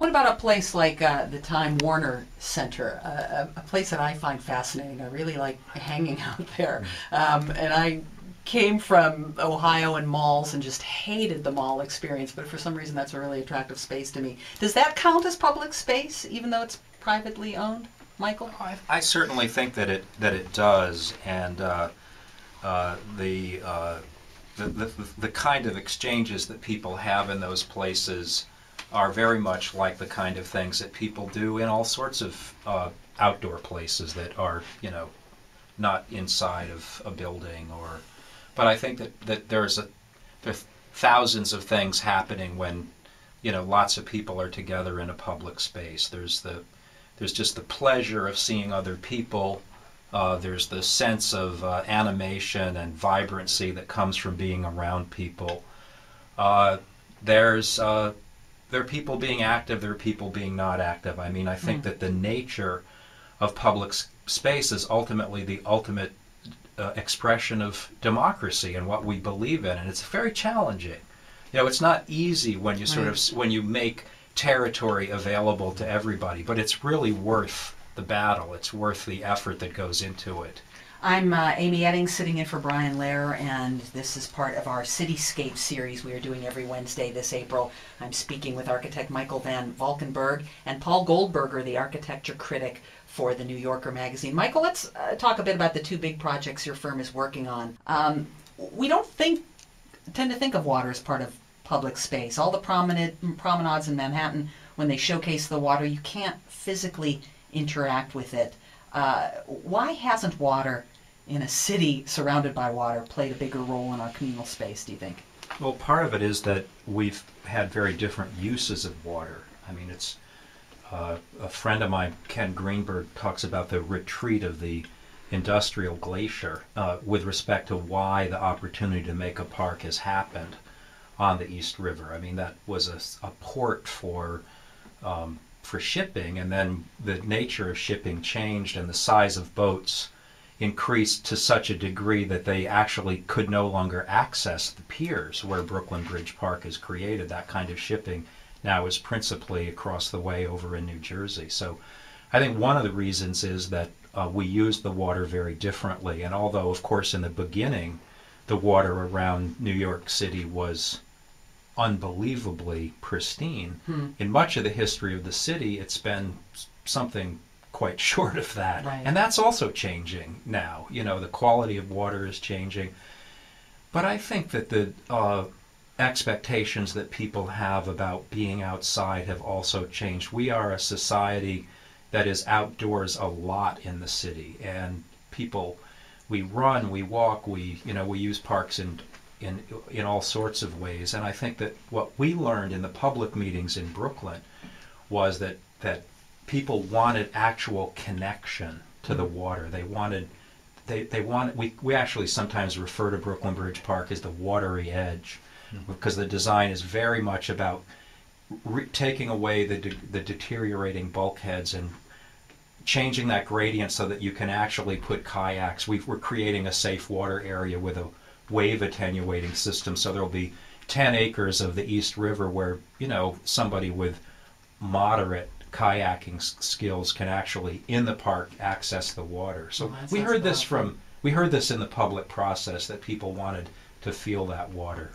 What about a place like the Time Warner Center, a place that I find fascinating? I really like hanging out there. And I came from Ohio and malls and just hated the mall experience, but for some reason that's a really attractive space to me. Does that count as public space, even though it's privately owned, Michael? I certainly think that it does, and the kind of exchanges that people have in those places are very much like the kind of things that people do in all sorts of outdoor places that are, not inside of a building. But I think that there are thousands of things happening when, lots of people are together in a public space. There's just the pleasure of seeing other people. There's the sense of animation and vibrancy that comes from being around people. There are people being active, there are people being not active. I mean, I think that the nature of public space is ultimately the ultimate expression of democracy and what we believe in, and it's very challenging. It's not easy when you when you make territory available to everybody, but it's really worth the battle. It's worth the effort that goes into it. I'm Amy Eddings, sitting in for Brian Lehrer, and this is part of our Cityscapes series we are doing every Wednesday this April. I'm speaking with architect Michael Van Valkenburgh and Paul Goldberger, the architecture critic for the New Yorker magazine. Michael, let's talk a bit about the two big projects your firm is working on. We don't tend to think of water as part of public space. All the promenades in Manhattan, when they showcase the water, you can't physically interact with it. Why hasn't water in a city surrounded by water played a bigger role in our communal space, do you think? Well, part of it is that we've had very different uses of water. I mean, it's a friend of mine, Ken Greenberg, talks about the retreat of the industrial glacier with respect to why the opportunity to make a park has happened on the East River. I mean, that was a port for shipping, and then the nature of shipping changed and the size of boats increased to such a degree that they actually could no longer access the piers where Brooklyn Bridge Park is created. That kind of shipping now is principally across the way over in New Jersey. So I think one of the reasons is that we use the water very differently, and although of course in the beginning the water around New York City was unbelievably pristine, in much of the history of the city it's been something quite short of that. Right. And that's also changing now. The quality of water is changing. But I think that the expectations that people have about being outside have also changed. We are a society that is outdoors a lot in the city, and people, we run, we walk, we use parks in all sorts of ways. And I think that what we learned in the public meetings in Brooklyn was that people wanted actual connection to the water. We actually sometimes refer to Brooklyn Bridge Park as the watery edge, because the design is very much about taking away the deteriorating bulkheads and changing that gradient so that you can actually put kayaks. We're creating a safe water area with a wave attenuating system, so there'll be 10 acres of the East River where somebody with moderate kayaking skills can actually in the park access the water. So we heard this in the public process, that people wanted to feel that water.